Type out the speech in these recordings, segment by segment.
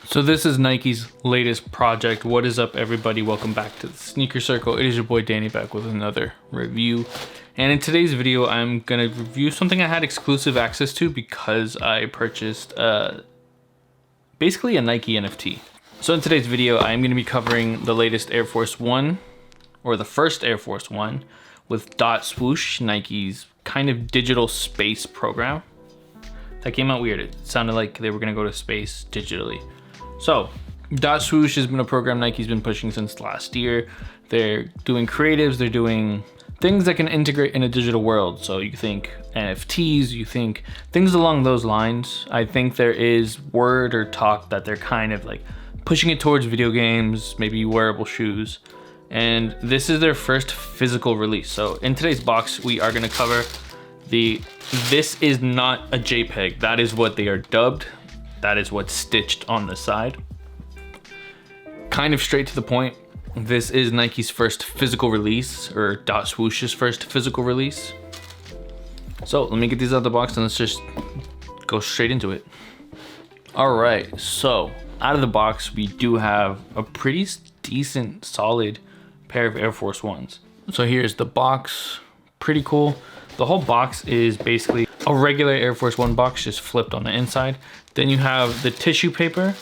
So this is Nike's latest project. What is up, everybody? Welcome back to the Sneaker Circle. It is your boy Danny back with another review. And in today's video, I'm gonna review something I had exclusive access to because I purchased basically a Nike NFT. So in today's video, I'm gonna be covering the latest Air Force One, or the first Air Force One, with Swoosh, Nike's kind of digital space program. That came out weird. It sounded like they were gonna go to space digitally. So, Swoosh has been a program Nike's been pushing since last year. They're doing creatives, they're doing things that can integrate in a digital world. So you think NFTs, you think things along those lines. I think there is word or talk that they're kind of like pushing it towards video games, maybe wearable shoes. And this is their first physical release. So in today's box, we are gonna cover this is not a JPEG. That is what they are dubbed. That is what's stitched on the side. Kind of straight to the point. This is Nike's first physical release, or Swoosh's first physical release. So let me get these out of the box and let's just go straight into it. All right, so out of the box, we do have a pretty decent, solid pair of Air Force Ones. So here's the box, pretty cool. The whole box is basically a regular Air Force One box, just flipped on the inside. Then you have the tissue paper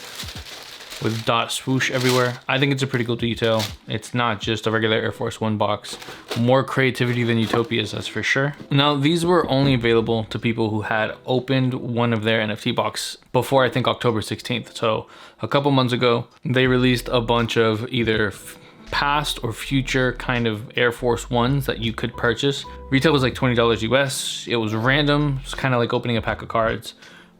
with Swoosh everywhere. I think it's a pretty cool detail. It's not just a regular Air Force One box. More creativity than Utopia's, that's for sure. Now, these were only available to people who had opened one of their NFT box before, I think, October 16th. So a couple months ago, they released a bunch of either past or future kind of Air Force Ones that you could purchase. Retail was like $20 US. It was random. It's kind of like opening a pack of cards.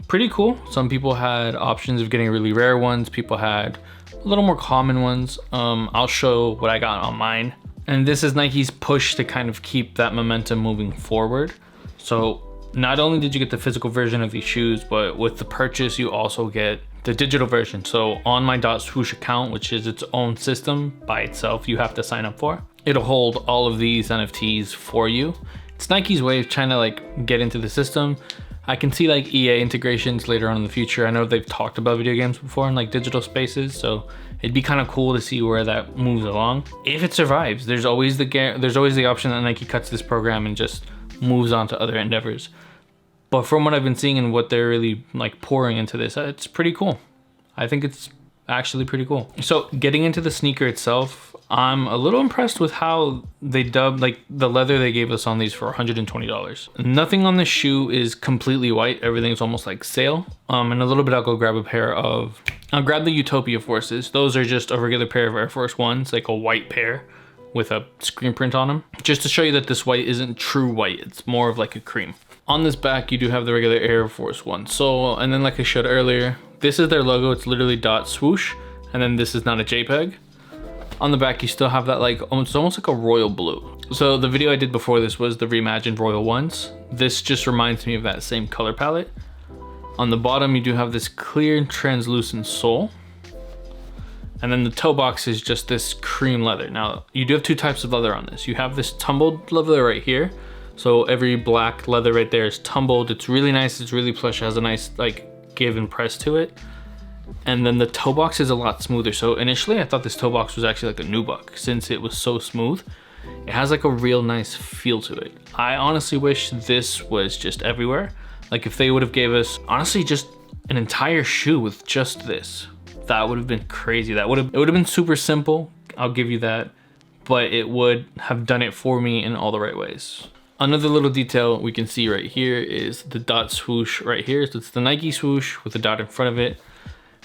Pretty cool. Some people had options of getting really rare ones. People had a little more common ones. I'll show what I got on mine. And this is Nike's push to kind of keep that momentum moving forward. So not only did you get the physical version of these shoes, but with the purchase, you also get the digital version. So on my Swoosh account, which is its own system by itself, you have to sign up for. It'll hold all of these NFTs for you. It's Nike's way of trying to like get into the system. I can see like EA integrations later on in the future. I know they've talked about video games before in like digital spaces, so it'd be kind of cool to see where that moves along. If it survives, there's always the option that Nike cuts this program and just moves on to other endeavors. But from what I've been seeing and what they're really like pouring into this, it's pretty cool. I think it's actually pretty cool. So getting into the sneaker itself, I'm a little impressed with how they dubbed like the leather they gave us on these for $120. Nothing on the shoe is completely white. Everything's almost like sail. In a little bit, I'll go grab I'll grab the Utopia Forces. Those are just a regular pair of Air Force Ones, like a white pair with a screen print on them. Just to show you that this white isn't true white. It's more of like a cream. On this back, you do have the regular Air Force One. So, and then like I showed earlier, this is their logo. It's literally Swoosh. And then this is not a JPEG. On the back, you still have that like, it's almost like a royal blue. So the video I did before this was the reimagined royal ones. This just reminds me of that same color palette. On the bottom, you do have this clear translucent sole. And then the toe box is just this cream leather. Now, you do have two types of leather on this. You have this tumbled leather right here. So every black leather right there is tumbled. It's really nice, it's really plush, it has a nice like give and press to it. And then the toe box is a lot smoother. So initially I thought this toe box was actually like a nubuck since it was so smooth. It has like a real nice feel to it. I honestly wish this was just everywhere. Like if they would have gave us honestly just an entire shoe with just this, that would have been crazy. It would have been super simple, I'll give you that, but it would have done it for me in all the right ways. Another little detail we can see right here is the Swoosh right here. So it's the Nike Swoosh with the dot in front of it.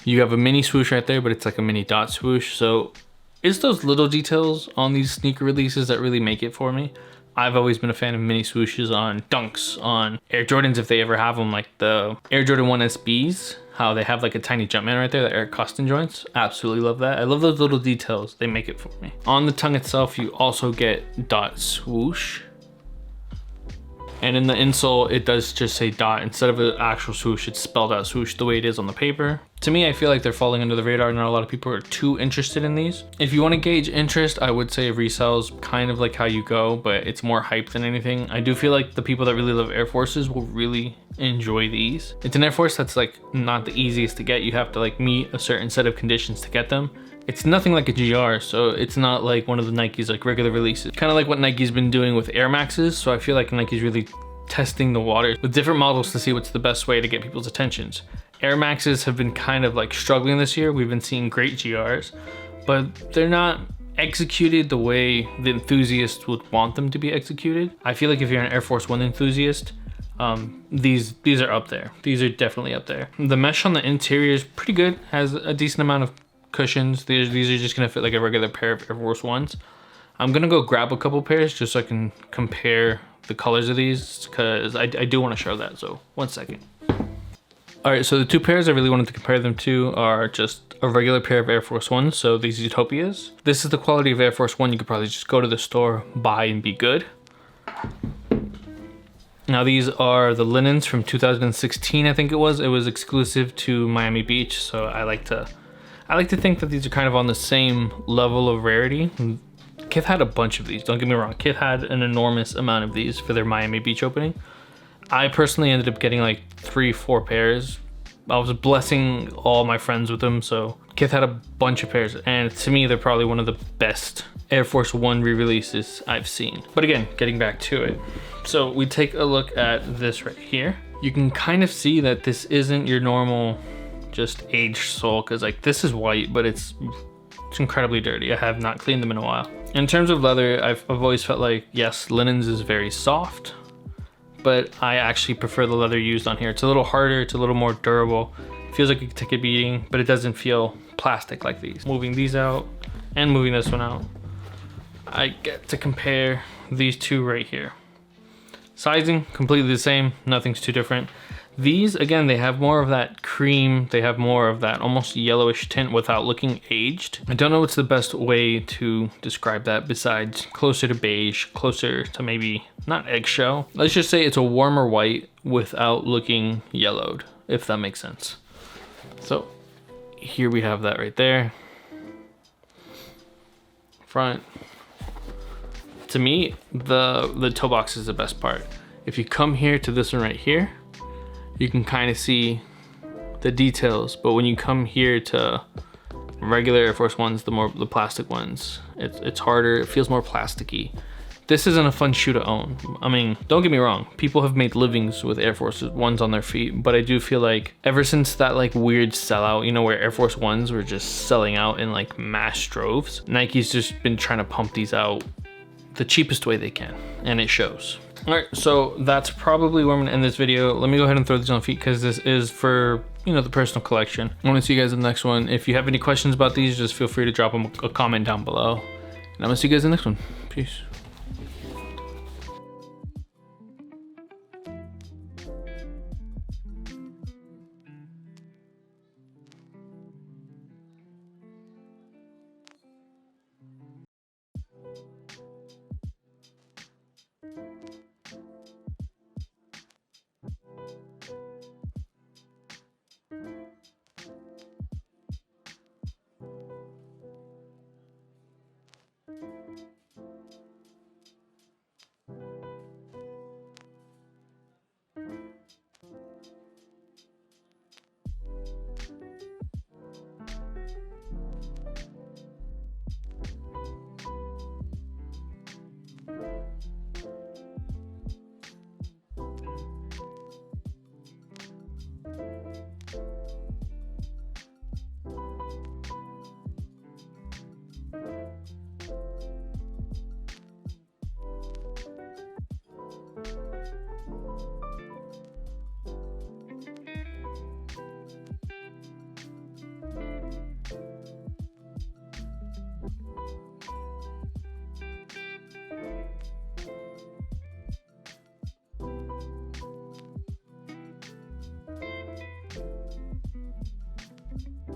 You have a mini swoosh right there, but it's like a mini Swoosh. So it's those little details on these sneaker releases that really make it for me. I've always been a fan of mini swooshes on Dunks, on Air Jordans if they ever have them, like the Air Jordan 1 SBs, how they have like a tiny Jumpman right there, the Air Costin joints. Absolutely love that. I love those little details. They make it for me. On the tongue itself, you also get Swoosh. And in the insole, it does just say dot. Instead of an actual swoosh, it's spelled out swoosh the way it is on the paper. To me, I feel like they're falling under the radar. Not a lot of people are too interested in these. If you want to gauge interest, I would say resell's kind of like how you go, but it's more hype than anything. I do feel like the people that really love Air Forces will really enjoy these. It's an Air Force that's like not the easiest to get. You have to like meet a certain set of conditions to get them. It's nothing like a GR, so it's not like one of the Nikes like regular releases. Kind of like what Nike's been doing with Air Maxes, so I feel like Nike's really testing the waters with different models to see what's the best way to get people's attentions. Air Maxes have been kind of like struggling this year. We've been seeing great GRs, but they're not executed the way the enthusiasts would want them to be executed. I feel like if you're an Air Force One enthusiast, these are up there. These are definitely up there. The mesh on the interior is pretty good, has a decent amount of cushions. These are just gonna fit like a regular pair of Air Force Ones. I'm gonna go grab a couple pairs just so I can compare the colors of these, because I do want to show that, so 1 second. All right, so the two pairs I really wanted to compare them to are just a regular pair of Air Force Ones, so these Utopias. This is the quality of Air Force One you could probably just go to the store, buy, and be good. Now these are the linens from 2016, I think it was. It was exclusive to Miami Beach, so I like to think that these are kind of on the same level of rarity. Kith had a bunch of these, don't get me wrong. Kith had an enormous amount of these for their Miami Beach opening. I personally ended up getting like 3-4 pairs. I was blessing all my friends with them, so Kith had a bunch of pairs, and to me, they're probably one of the best Air Force One re-releases I've seen. But again, getting back to it. So we take a look at this right here. You can kind of see that this isn't your normal just aged sole, because like this is white, but it's incredibly dirty. I have not cleaned them in a while. In terms of leather, I've always felt like, yes, linens is very soft, but I actually prefer the leather used on here. It's a little harder, it's a little more durable. It feels like it could take a beating, but it doesn't feel plastic like these. Moving these out and moving this one out, I get to compare these two right here. Sizing, completely the same, nothing's too different. These, again, they have more of that cream, they have more of that almost yellowish tint without looking aged. I don't know what's the best way to describe that besides closer to beige, closer to maybe, not eggshell. Let's just say it's a warmer white without looking yellowed, if that makes sense. So here we have that right there. Front. To me, the toe box is the best part. If you come here to this one right here, you can kind of see the details, but when you come here to regular Air Force Ones, the plastic ones, it's harder, it feels more plasticky. This isn't a fun shoe to own. I mean, don't get me wrong, people have made livings with Air Force Ones on their feet, but I do feel like ever since that like weird sellout, you know, where Air Force Ones were just selling out in like mass droves, Nike's just been trying to pump these out the cheapest way they can, and it shows. All right, so that's probably where I'm gonna end this video. Let me go ahead and throw these on feet because this is for, you know, the personal collection. I wanna see you guys in the next one. If you have any questions about these, just feel free to drop them a comment down below. And I'm gonna see you guys in the next one. Peace.